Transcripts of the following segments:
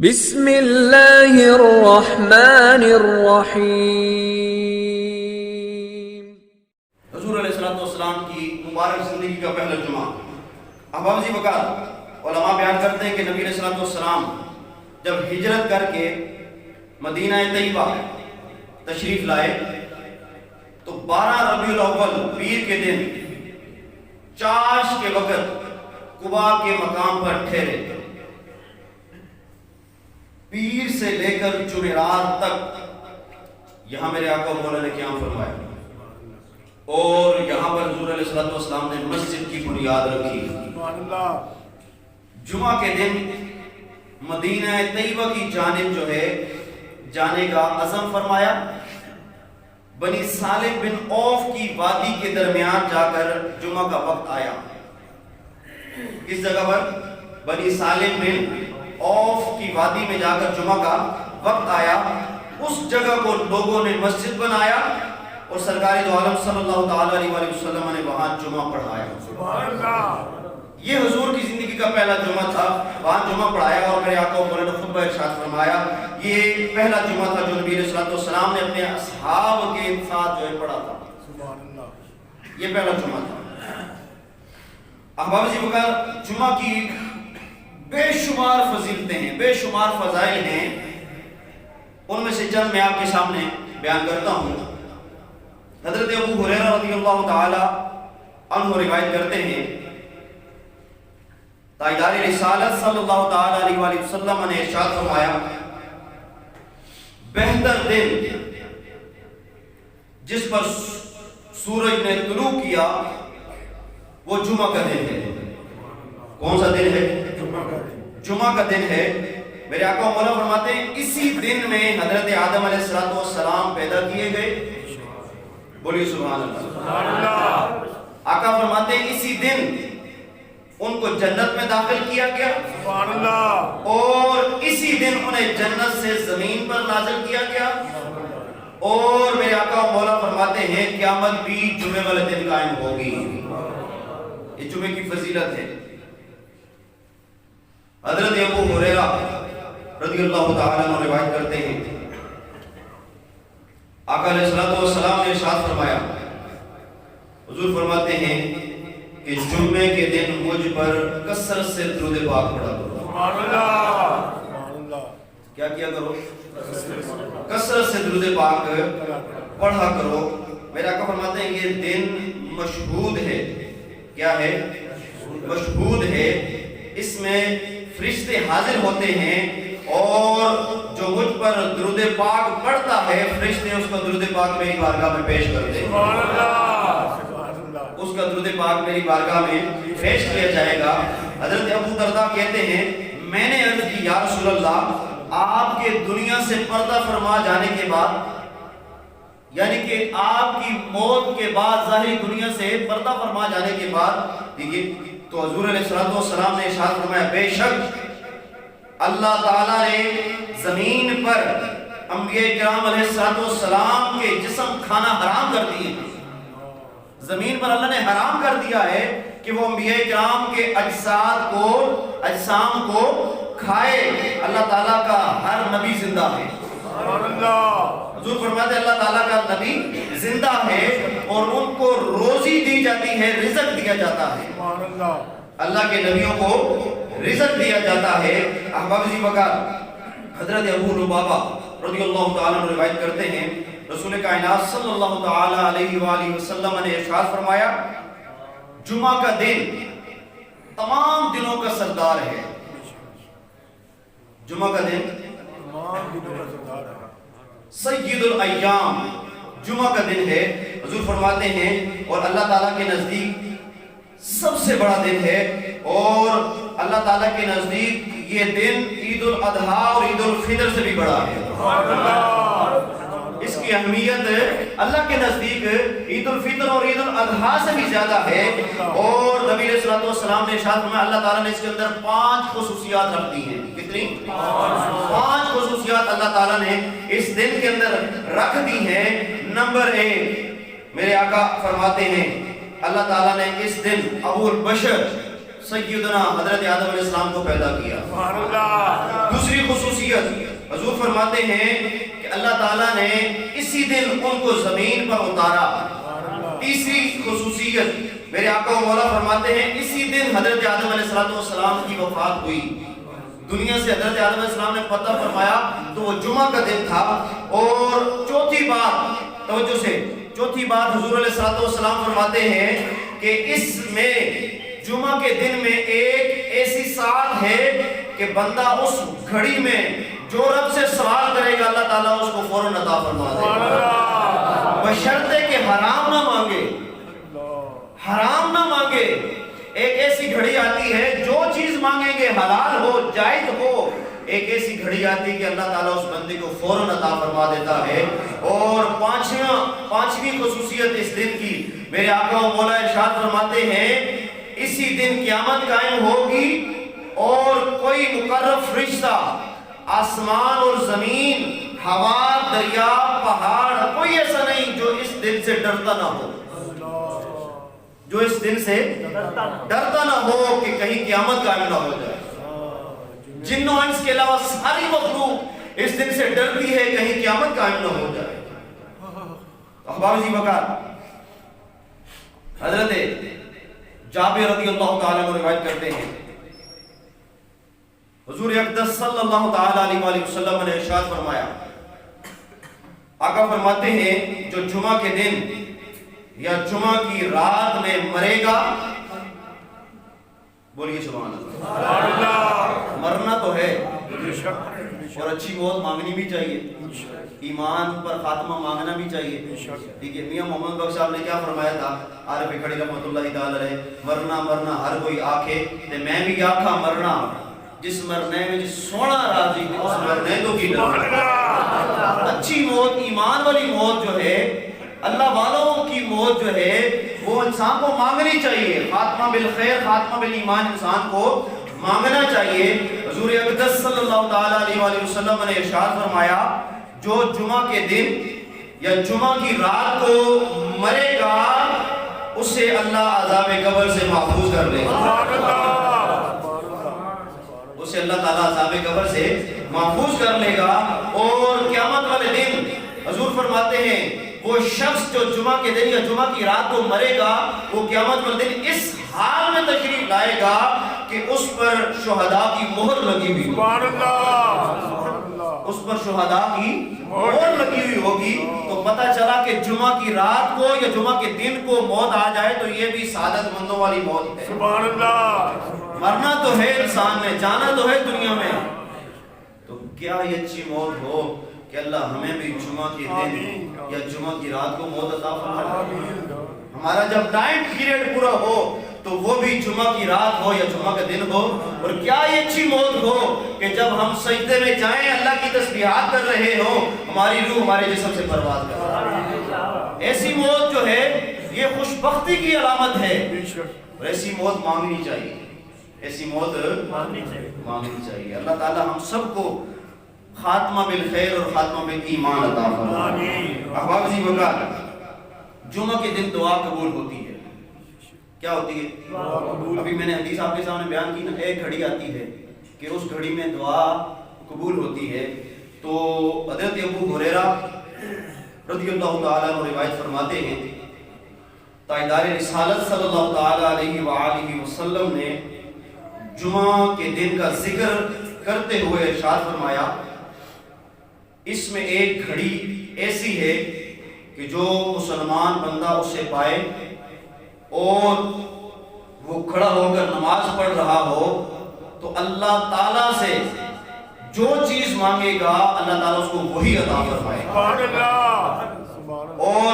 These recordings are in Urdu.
بسم اللہ الرحمن الرحیم۔ حضور علیہ السلام کی مبارک زندگی کا پہلا جمعہ۔ احباب جی وقار علماء بیان کرتے ہیں کہ نبی علیہ السلام جب ہجرت کر کے مدینہ طیبہ تشریف لائے تو 12 ربیع الاول پیر کے دن چاش کے وقت قباء کے مقام پر ٹھہرے۔ پیر سے لے کر جمعرات تک یہاں میرے آقا مولا نے قیام فرمایا اور یہاں پر حضور علیہ السلام نے مسجد کی بنیاد رکھی۔ جمعہ کے دن مدینہ طیبہ کی جانب جو ہے جانے کا عزم فرمایا۔ بنی سالم بن عوف کی وادی کے درمیان جا کر جمعہ کا وقت آیا۔ کس جگہ پر؟ بنی سالم بن عوف کی وادی میں جا کر جمعہ کا وقت آیا۔ اس جگہ کو لوگوں نے مسجد بنایا اور سرکار دو عالم صلی اللہ تعالی علیہ وسلم نے وہاں جمعہ پڑھایا۔ سبحان اللہ۔ یہ حضور کی زندگی کا پہلا جمعہ تھا، وہاں جمعہ پڑھایا اور میرے آقا مولا نے خطبہ ارشاد فرمایا۔ یہ پہلا جمعہ تھا جو نبی علیہ السلام نے اپنے اصحاب کے ساتھ جو ہے پڑھا تھا۔ سبحان اللہ۔ یہ پہلا جمعہ تھا۔ احباب جی وقار جمعہ کی بے شمار فضیلتیں ہیں، بے شمار فضائل ہیں، ان میں سے چند میں آپ کے سامنے بیان کرتا ہوں۔ حضرت ابو ہریرہ رضی اللہ تعالی عنہ روایت کرتے ہیں، تاجدار رسالت صلی اللہ تعالی علیہ وآلہ وسلم نے ارشاد فرمایا، بہتر دن جس پر سورج نے طلوع کیا وہ جمعہ کا دن ہے۔ کون سا دن ہے؟ جمعہ کا دن ہے۔ میرے آقا مولا فرماتے ہیں اسی دن میں حضرت آدم علیہ السلام پیدا کیے گئے۔ بولیے سبحان اللہ۔ آقا فرماتے ہیں اسی دن ان کو جنت میں داخل کیا گیا اور اسی دن انہیں جنت سے زمین پر نازل کیا گیا اور میرے آقا مولا فرماتے ہیں قیامت بھی جمعے والے دن قائم ہوگی۔ یہ جمعے کی فضیلت ہے۔ حضرت ابو ہریرہ رضی اللہ تعالیٰ عنہ روایت کرتے ہیں، آقا علیہ السلام نے ارشاد فرمایا، حضور فرماتے ہیں کہ جمعے کے دن مجھ پر کثرت سے درود پاک پڑھا کرو۔ سبحان اللہ۔ کیا کیا کرو؟ کثرت سے درود پاک پڑھا کرو۔ میرے آقا فرماتے ہیں یہ دن مشہود ہے۔ کیا ہے؟ مشہود ہے۔ اس میں فرشتے حاضر ہوتے ہیں اور جو مجھ پر درود پاک پڑھتا ہے فرشتے اس کا درود پاک میری بارگاہ میں پیش کرتے ہیں۔ سبحان اللہ۔ اس کا درود پاک میری بارگاہ میں پیش کیا جائے گا۔ حضرت ابو درداء کہتے ہیں میں نے عرض کی یا رسول اللہ آپ کے دنیا سے پردہ فرما جانے کے بعد، یعنی کہ آپ کی موت کے بعد ظاہری دنیا سے پردہ فرما جانے کے بعد دیکھیے تو حضور علیہ السلام نے ارشاد فرمایا بے شک اللہ تعالیٰ نے زمین پر انبیاء کرام علیہ السلام کے جسم کھانا حرام کر دیے۔ زمین پر اللہ نے حرام کر دیا ہے کہ وہ انبیاء کرام کے اجسام کو کھائے۔ اللہ تعالیٰ کا ہر نبی زندہ ہے۔ حضور فرماتے ہیں اللہ تعالیٰ کا نبی زندہ ہے اور ان کو روزی دی جاتی ہے، رزق دیا جاتا ہے۔ اللہ کے نبیوں کو رزق دیا جاتا ہے۔ احباب جی وقار حضرت ابو لبابہ رضی اللہ تعالیٰ عنہ روایت کرتے ہیں رسول کائنات صلی اللہ تعالیٰ علیہ وآلہ وسلم نے ارشاد فرمایا جمعہ کا دن تمام دنوں کا سردار ہے۔ جمعہ کا دن سید الایام جمعہ کا دن ہے۔ حضور فرماتے ہیں اور اللہ تعالیٰ کے نزدیک سب سے بڑا دن ہے اور اللہ تعالیٰ کے نزدیک یہ دن عید الاضحیٰ اور عید الفطر سے بھی بڑا ہے۔ اس کی اہمیت اللہ کے نزدیک عید الفطر اور عید الاضحیٰ سے بھی زیادہ ہے اور نبی علیہ السلام نے ارشاد فرمایا اللہ تعالیٰ نے اس کے اندر 5 خصوصیات رکھ دی ہیں۔ کتنی؟ 5 خصوصیات اللہ تعالیٰ نے اس دن کے اندر رکھ دی ہیں۔ نمبر 1 میرے آقا فرماتے ہیں اللہ تعالیٰ نے اس دن ابو البشر سیدنا حضرت آدم علیہ السلام کو پیدا کیا. دوسری خصوصیت حضور فرماتے ہیں کہ اللہ تعالیٰ نے اسی دن ان کو زمین پر اتارا. تیسری خصوصیت میرے آقا و مولا فرماتے ہیں اسی دن حضرت آدم علیہ السلام کی وفات ہوئی. دنیا سے حضرت آدم علیہ السلام نے پتہ فرمایا تو وہ جمعہ کا دن تھا. اور چوتھی بات توجہ سے، چوتھی بات حضور علیہ السلام فرماتے ہیں کہ اس میں جمعہ کے دن میں ایک ایسی ساتھ ہے کہ بندہ اس گھڑی میں جو رب سے سوال کرے گا اللہ تعالیٰ اس کو فوراً عطا فرما دے گا، بشرطے کہ حرام نہ مانگے. حرام نہ مانگے. ایک ایسی گھڑی آتی ہے جو چیز مانگیں گے حلال ہو جائز ہو. ایک ایسی گھڑی آتی ہے کہ اللہ تعالیٰ اس بندے کو فوراً عطا فرما دیتا ہے. اور پانچویں خصوصیت اس دن کی میرے آقا و مولا ارشاد فرماتے ہیں اسی دن قیامت قائم ہوگی اور کوئی مقرب فرشتہ آسمان اور زمین، ہوا، دریا، پہاڑ، کوئی ایسا نہیں جو اس دن سے ڈرتا نہ ہو. جو اس دن سے ڈرتا نہ ہو کہ کہیں قیامت قائم نہ ہو جائے. جن و انس کے علاوہ ساری مخلوق اس دن سے ڈرتی ہے کہیں قیامت قائم نہ ہو جائے. احباب جی وقار حضرت جابر رضی اللہ تعالیٰ عنہ روایت کرتے ہیں حضور اقدس صلی اللہ تعالیٰ علیہ وآلہ وسلم نے ارشاد فرمایا، آقا فرماتے ہیں جو جمعہ کے دن یا جمعہ کی رات میں مرے گا، بولیے سبحان اللہ. مرنا تو ہے اور اچھی موت مانگنی بھی چاہیے، ایمان پر خاتمہ مانگنا بھی چاہیے. ٹھیک ہے. میاں محمد بخش صاحب نے کیا فرمایا تھا عارف کھڑی رحمۃ اللہ تعالی علیہ، مرنا مرنا ہر کوئی آکھے تے میں بھی آکھا مرنا جس مرنے میں سونا راضی اس مرنے تو کی اچھی موت، ایمان والی موت جو ہے، اللہ والوں کی موت جو ہے وہ انسان کو مانگنی چاہیے. خاتمہ بالخیر، خاتمہ بالایمان انسان کو مانگنا چاہیے. حضور اقدس صلی اللہ تعالیٰ علیہ وآلہ وسلم نے ارشاد فرمایا جو جمعہ کے دن یا جمعہ کی رات کو مرے گا اسے اللہ عذاب قبر سے محفوظ کر لے گا. اسے اللہ تعالیٰ عذاب قبر سے محفوظ کر لے گا. اور قیامت والے دن حضور فرماتے ہیں وہ شخص جو جمعہ کے دن یا جمعہ کی رات کو مرے گا وہ قیامت والے دن اس حال میں تشریف لائے گا کہ اس پر شہداء کی مہر لگی ہوئی، اس پر شہداء کی مہر لگی ہوئی ہوگی. تو پتہ چلا کہ جمعہ کی رات کو یا جمعہ کے دن کو موت آ جائے تو یہ بھی سعادت مندوں والی موت ہے. سبحان اللہ. مرنا تو ہے انسان نے، جانا تو ہے دنیا میں. تو کیا یہ اچھی موت ہو کہ اللہ ہمیں بھی جمعہ کے دن یا جمعہ کی رات کو موت عطا فرمائے. ہمارا جب ٹائم پیریڈ پورا ہو تو وہ بھی جمعہ کی رات ہو یا جمعہ کا دن ہو. اور کیا یہ اچھی موت ہو کہ جب ہم سجدے میں جائیں اللہ کی تسبیحات کر رہے ہوں ہماری روح ہمارے جسم سے پرواز کر رہی ہے. ایسی موت جو ہے یہ خوش بختی کی علامت ہے. اور ایسی موت مانگنی چاہیے، ایسی موت مانگنی چاہیے. اللہ تعالی ہم سب کو خاتمہ بالخیر اور خاتمہ بالایمان عطا فرمائے. احباب جی وقار جمعہ کے دن دعا قبول ہوتی ہے. کیا ہوتی ہے؟ ابھی میں نے حدیث آپ کے سامنے بیان کی نا، ایک گھڑی آتی ہے کہ اس گھڑی میں دعا قبول ہوتی ہے. تو حضرت ابو ہریرہ رضی اللہ تعالیٰ عنہ روایت فرماتے ہیں تاجدار رسالت صلی اللہ تعالیٰ علیہ وآلہ وسلم نے جمعہ کے دن کا ذکر کرتے ہوئے ارشاد فرمایا اس میں ایک گھڑی ایسی ہے کہ جو مسلمان بندہ اسے پائے اور وہ کھڑا ہو کر نماز پڑھ رہا ہو تو اللہ تعالیٰ سے جو چیز مانگے گا اللہ تعالیٰ اس کو وہی عطا فرمائے گا. اور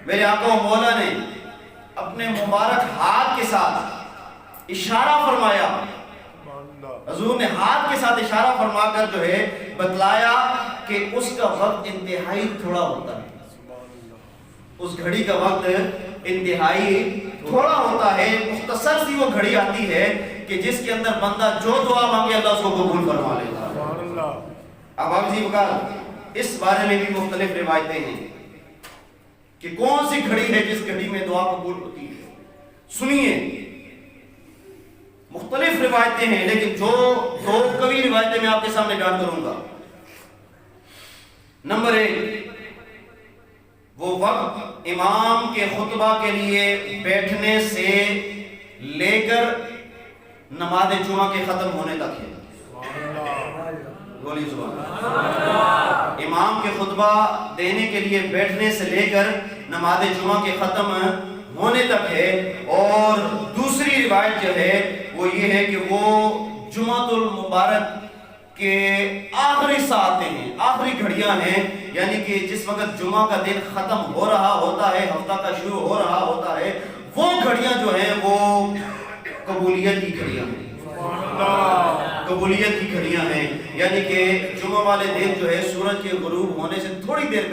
میرے آقا و مولا نے اپنے مبارک ہاتھ کے ساتھ اشارہ فرمایا، حضور نے ہاتھ کے ساتھ اشارہ فرما کر جو ہے بتلایا کہ اس کا وقت انتہائی تھوڑا ہوتا ہے. اس گھڑی کا وقت انتہائی تھوڑا ہوتا ہے. مختصر سی وہ گھڑی آتی ہے کہ جس کے اندر بندہ جو دعا مانگے اللہ اس کو قبول فرما لیتا. اب آپ جی وقار اس بارے میں بھی مختلف روایتیں ہیں کہ کون سی گھڑی ہے جس گھڑی میں دعا قبول ہوتی ہے. سنیے مختلف روایتیں ہیں، لیکن جو دو قوی روایتیں میں آپ کے سامنے بیان کروں گا۔ نمبر 1، وہ وقت امام کے خطبہ کے لیے بیٹھنے سے لے کر نماز جمعہ کے ختم ہونے تک ہے۔ بولی سبحان اللہ۔ امام کے خطبہ دینے کے لیے بیٹھنے سے لے کر نماز جمعہ کے ختم ہونے تک ہے۔ اور دوسری روایت جو ہے وہ یہ ہے کہ وہ جمعۃ المبارک کے آخری ساعتیں ہیں، آخری گھڑیاں ہیں، یعنی کہ جس وقت جمعہ کا دن ختم ہو رہا ہوتا ہے، ہفتہ کا شروع ہو رہا ہوتا ہے، وہ گھڑیاں جو ہیں وہ قبولیت کی گھڑیاں ہیں، قبولیت کی گھڑیاں ہیں، یعنی کہ جمعہ والے دن جو ہے سورج کے غروب ہونے سے تھوڑی دیر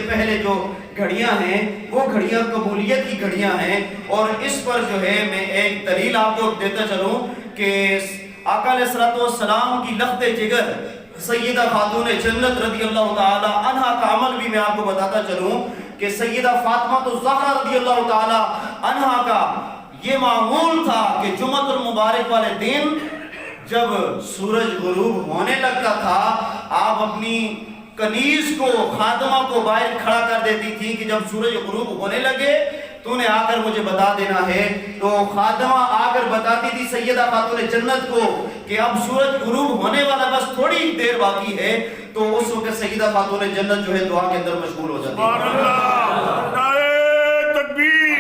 پہلے جو گھڑیاں ہیں وہ گھڑیاں قبولیت کی گھڑیاں ہیں۔ اور اس پر جو ہے میں ایک دلیل آپ کو دیتا چلوں کہ آقا علیہ الصلوۃ والسلام کی لخت جگر سیدہ خاتون جنت رضی اللہ تعالی عنہا کا عمل بھی میں آپ کو بتاتا چلوں کہ سیدہ فاطمہ الزہرا رضی اللہ تعالی عنہا کا یہ معمول تھا کہ جمعۃ المبارک والے دن جب سورج غروب ہونے لگتا تھا، آپ اپنی کنیز کو، خادمہ کو باہر کھڑا کر دیتی تھی کہ جب سورج غروب ہونے لگے تو نے آ کر مجھے بتا دینا ہے۔ تو خادمہ آ کر بتاتی تھی سیدہ خاتون جنت کو کہ اب سورج غروب ہونے والا، بس تھوڑی دیر باقی ہے۔ تو اس وقت سیدہ خاتون جنت جو ہے دعا کے اندر مشغول ہو جاتی ہے۔ نعرہ تکبیر،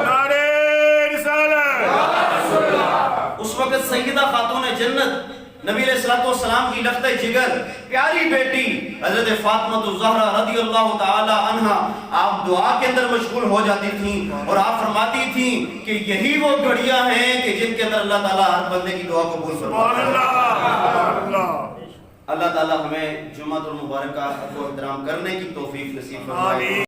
نعرہ رسالت۔ اس وقت سیدہ خاتون جنت نبی علیہ الصلوۃ والسلام کی لخت جگر پیاری بیٹی حضرت فاطمہ الزہرا رضی اللہ تعالی عنہا آپ دعا کے اندر مشغول ہو جاتی تھیں، اور آپ فرماتی تھیں کہ یہی وہ گھڑیاں ہیں کہ جن کے اندر اللہ تعالیٰ ہر بندے کی دعا قبول فرماتا ہے۔ اللہ تعالیٰ ہمیں جمعۃ المبارک کا ادب و احترام کرنے کی توفیق نصیب فرمائے۔